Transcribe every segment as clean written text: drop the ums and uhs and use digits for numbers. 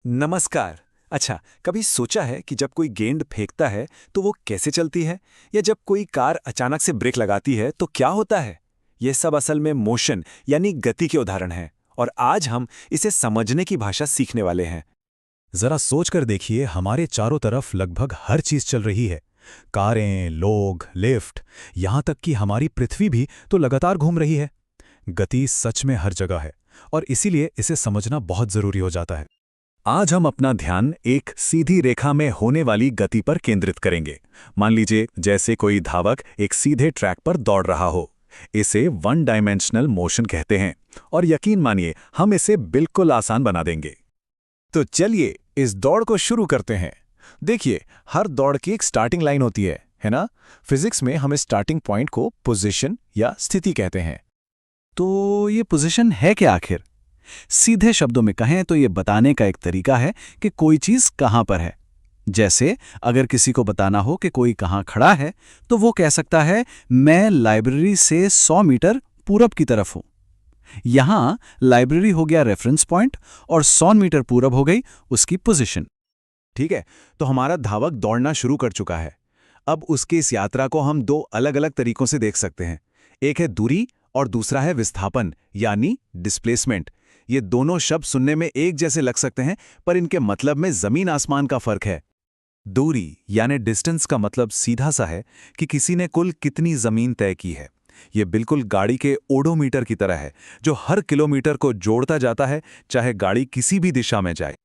नमस्कार। अच्छा, कभी सोचा है कि जब कोई गेंद फेंकता है तो वो कैसे चलती है? या जब कोई कार अचानक से ब्रेक लगाती है तो क्या होता है? ये सब असल में मोशन यानी गति के उदाहरण हैं और आज हम इसे समझने की भाषा सीखने वाले हैं। जरा सोच कर देखिए, हमारे चारों तरफ लगभग हर चीज चल रही है। कारें, लोग, लिफ्ट, यहाँ तक कि हमारी पृथ्वी भी तो लगातार घूम रही है। गति सच में हर जगह है और इसीलिए इसे समझना बहुत जरूरी हो जाता है। आज हम अपना ध्यान एक सीधी रेखा में होने वाली गति पर केंद्रित करेंगे। मान लीजिए जैसे कोई धावक एक सीधे ट्रैक पर दौड़ रहा हो। इसे वन डायमेंशनल मोशन कहते हैं और यकीन मानिए हम इसे बिल्कुल आसान बना देंगे। तो चलिए इस दौड़ को शुरू करते हैं। देखिए, हर दौड़ की एक स्टार्टिंग लाइन होती है ना? फिजिक्स में हम इस स्टार्टिंग पॉइंट को पोजीशन या स्थिति कहते हैं। तो ये पोजीशन है क्या आखिर? सीधे शब्दों में कहें तो ये बताने का एक तरीका है कि कोई चीज कहां पर है। जैसे अगर किसी को बताना हो कि कोई कहां खड़ा है तो वो कह सकता है, मैं लाइब्रेरी से 100 मीटर पूरब की तरफ हूं। यहां लाइब्रेरी हो गया रेफरेंस पॉइंट और 100 मीटर पूरब हो गई उसकी पोजीशन। ठीक है, तो हमारा धावक दौड़ना शुरू कर चुका है। अब उसकी इस यात्रा को हम दो अलग अलग तरीकों से देख सकते हैं। एक है दूरी और दूसरा है विस्थापन यानी डिस्प्लेसमेंट। ये दोनों शब्द सुनने में एक जैसे लग सकते हैं, पर इनके मतलब में जमीन आसमान का फर्क है। दूरी यानी डिस्टेंस का मतलब सीधा सा है कि किसी ने कुल कितनी जमीन तय की है। ये बिल्कुल गाड़ी के ओडोमीटर की तरह है जो हर किलोमीटर को जोड़ता जाता है, चाहे गाड़ी किसी भी दिशा में जाए।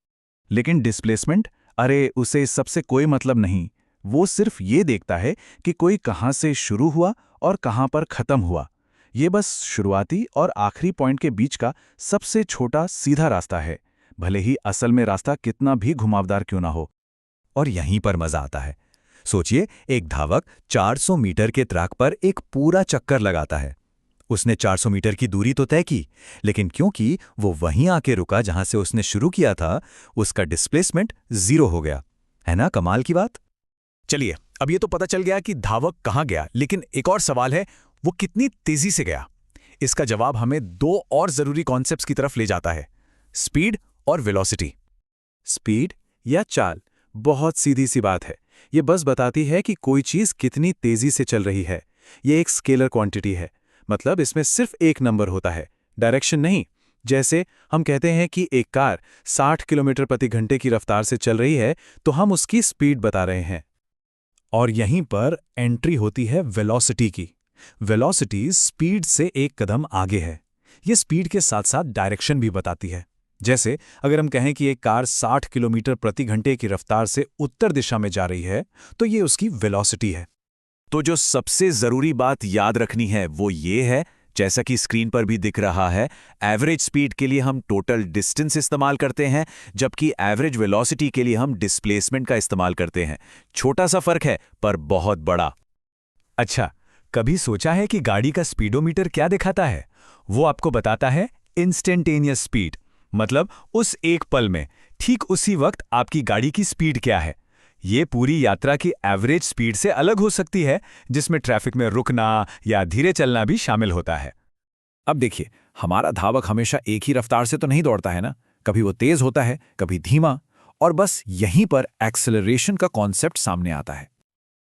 लेकिन डिस्प्लेसमेंट, अरे उसे इस सबसे कोई मतलब नहीं। वो सिर्फ ये देखता है कि कोई कहाँ से शुरू हुआ और कहाँ पर खत्म हुआ। ये बस शुरुआती और आखिरी पॉइंट के बीच का सबसे छोटा सीधा रास्ता है, भले ही असल में रास्ता कितना भी घुमावदार क्यों ना हो। और यहीं पर मजा आता है। सोचिए, एक धावक 400 मीटर के ट्रैक पर एक पूरा चक्कर लगाता है। उसने 400 मीटर की दूरी तो तय की, लेकिन क्योंकि वो वहीं आके रुका जहां से उसने शुरू किया था, उसका डिस्प्लेसमेंट 0 हो गया। है ना कमाल की बात? चलिए, अब ये तो पता चल गया कि धावक कहाँ गया, लेकिन एक और सवाल है, वो कितनी तेजी से गया। इसका जवाब हमें दो और जरूरी कॉन्सेप्ट्स की तरफ ले जाता है, स्पीड और वेलोसिटी। स्पीड या चाल बहुत सीधी सी बात है। ये बस बताती है कि कोई चीज कितनी तेजी से चल रही है। ये एक स्केलर क्वांटिटी है, मतलब इसमें सिर्फ एक नंबर होता है, डायरेक्शन नहीं। जैसे हम कहते हैं कि एक कार 60 किलोमीटर प्रति घंटे की रफ्तार से चल रही है, तो हम उसकी स्पीड बता रहे हैं। और यहीं पर एंट्री होती है वेलोसिटी की। वेलोसिटी स्पीड से एक कदम आगे है। ये स्पीड के साथ साथ डायरेक्शन भी बताती है। जैसे अगर हम कहें कि एक कार 60 किलोमीटर प्रति घंटे की रफ्तार से उत्तर दिशा में जा रही है, तो ये उसकी वेलोसिटी है। तो जो सबसे जरूरी बात याद रखनी है वो ये है, जैसा कि स्क्रीन पर भी दिख रहा है, एवरेज स्पीड के लिए हम टोटल डिस्टेंस इस्तेमाल करते हैं, जबकि एवरेज वेलोसिटी के लिए हम डिस्प्लेसमेंट का इस्तेमाल करते हैं। छोटा सा फर्क है पर बहुत बड़ा। अच्छा, कभी सोचा है कि गाड़ी का स्पीडोमीटर क्या दिखाता है? वो आपको बताता है इंस्टेंटेनियस स्पीड, मतलब उस एक पल में, ठीक उसी वक्त आपकी गाड़ी की स्पीड क्या है। ये पूरी यात्रा की एवरेज स्पीड से अलग हो सकती है, जिसमें ट्रैफिक में रुकना या धीरे चलना भी शामिल होता है। अब देखिए, हमारा धावक हमेशा एक ही रफ्तार से तो नहीं दौड़ता है ना। कभी वो तेज होता है, कभी धीमा, और बस यहीं पर एक्सेलरेशन का कॉन्सेप्ट सामने आता है।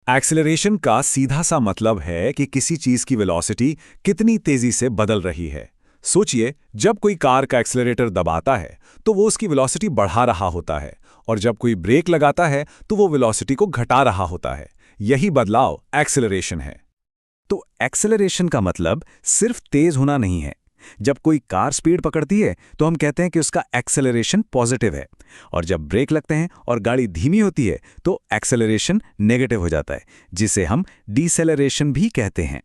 एक्सेलरेशन का सीधा सा मतलब है कि किसी चीज की वेलोसिटी कितनी तेजी से बदल रही है। सोचिए, जब कोई कार का एक्सेलरेटर दबाता है तो वो उसकी वेलोसिटी बढ़ा रहा होता है, और जब कोई ब्रेक लगाता है तो वो वेलोसिटी को घटा रहा होता है। यही बदलाव एक्सेलरेशन है। तो एक्सेलरेशन का मतलब सिर्फ तेज होना नहीं है। जब कोई कार स्पीड पकड़ती है तो हम कहते हैं कि उसका एक्सेलरेशन पॉजिटिव है, और जब ब्रेक लगते हैं और गाड़ी धीमी होती है तो एक्सेलरेशन नेगेटिव हो जाता है, जिसे हम डिसेलरेशन भी कहते हैं।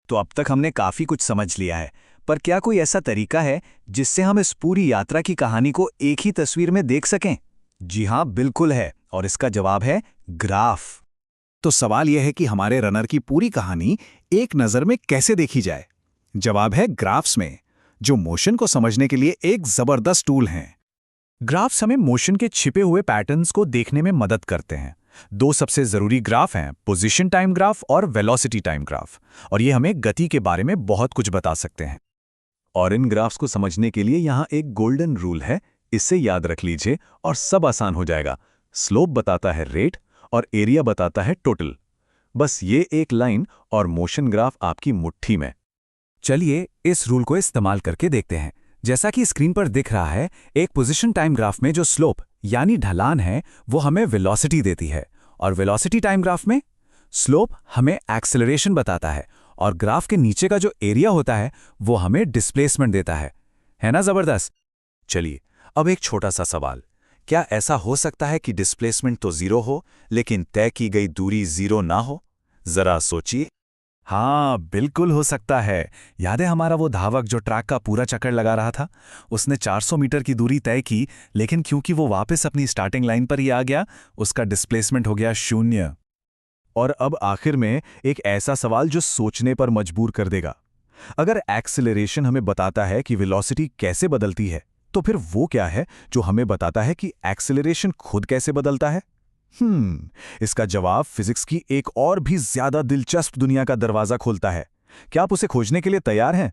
तो अब तक हमने काफी कुछ समझ लिया है, पर क्या कोई ऐसा तरीका है जिससे हम इस पूरी यात्रा की कहानी को एक ही तस्वीर में देख सकें? जी हाँ, बिल्कुल है, और इसका जवाब है ग्राफ। तो सवाल यह है कि हमारे रनर की पूरी कहानी एक नज़र में कैसे देखी जाए? जवाब है ग्राफ्स में, जो मोशन को समझने के लिए एक जबरदस्त टूल हैं। ग्राफ्स हमें मोशन के छिपे हुए पैटर्न्स को देखने में मदद करते हैं। दो सबसे जरूरी ग्राफ हैं, पोजीशन टाइम ग्राफ और वेलोसिटी टाइम ग्राफ, और ये हमें गति के बारे में बहुत कुछ बता सकते हैं। और इन ग्राफ्स को समझने के लिए यहाँ एक गोल्डन रूल है, इसे याद रख लीजिए और सब आसान हो जाएगा। स्लोप बताता है रेट और एरिया बताता है टोटल। बस ये एक लाइन और मोशन ग्राफ आपकी मुट्ठी में। चलिए इस रूल को इस्तेमाल करके देखते हैं। जैसा कि स्क्रीन पर दिख रहा है, एक पोजीशन टाइम ग्राफ में जो स्लोप यानी ढलान है वो हमें वेलोसिटी देती है, और वेलोसिटी टाइम ग्राफ में स्लोप हमें एक्सेलरेशन बताता है, और ग्राफ के नीचे का जो एरिया होता है वो हमें डिस्प्लेसमेंट देता है ना जबरदस्त। चलिए अब एक छोटा सा सवाल, क्या ऐसा हो सकता है कि डिस्प्लेसमेंट तो जीरो हो लेकिन तय की गई दूरी जीरो ना हो? जरा सोचिए। हाँ, बिल्कुल हो सकता है। याद है हमारा वो धावक जो ट्रैक का पूरा चक्कर लगा रहा था? उसने 400 मीटर की दूरी तय की, लेकिन क्योंकि वो वापस अपनी स्टार्टिंग लाइन पर ही आ गया, उसका डिस्प्लेसमेंट हो गया 0। और अब आखिर में एक ऐसा सवाल जो सोचने पर मजबूर कर देगा। अगर एक्सेलरेशन हमें बताता है कि वेलोसिटी कैसे बदलती है, तो फिर वो क्या है जो हमें बताता है कि एक्सेलरेशन खुद कैसे बदलता है? इसका जवाब फिजिक्स की एक और भी ज्यादा दिलचस्प दुनिया का दरवाजा खोलता है। क्या आप उसे खोजने के लिए तैयार हैं?